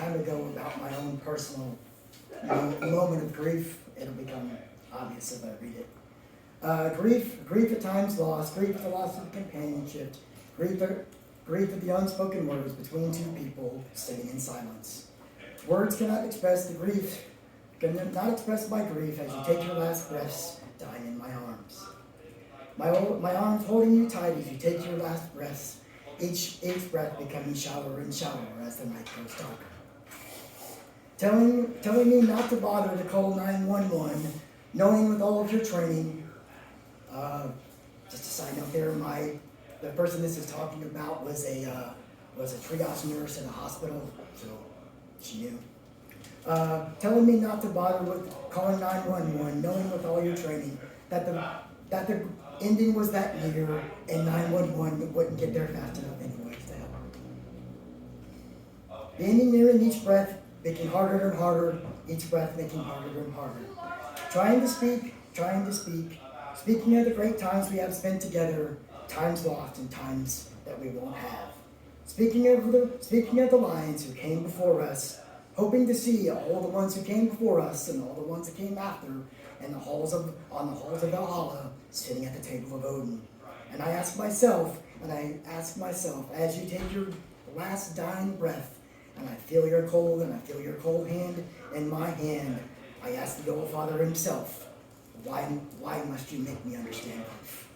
time to go about my own personal moment of grief. It'll become obvious if I read it. Grief at times lost, grief at the loss of companionship, grief at the unspoken words between two people sitting in silence. Words cannot express the grief, cannot express my grief as you take your last breaths, dying in my arms. My arms holding you tight as you take your last breaths, each breath becoming shallower and shallower as the night grows darker. Telling me not to bother to call 911, knowing with all of your training, just a side note there, the person this is talking about was a triage nurse in a hospital, so she knew. Telling me not to bother with calling 911, knowing with all your training that the ending was that near and 911 wouldn't get there fast enough anyways to help. The ending near in each breath, making harder and harder, each breath making harder and harder. Trying to speak, speaking of the great times we have spent together, times lost and times that we won't have. Speaking of the lions who came before us, hoping to see all the ones who came before us and all the ones that came after, and on the halls of Valhalla, sitting at the table of Odin. And I ask myself, as you take your last dying breath, and I feel your cold hand in my hand, I ask the All Father himself, why must you make me understand grief?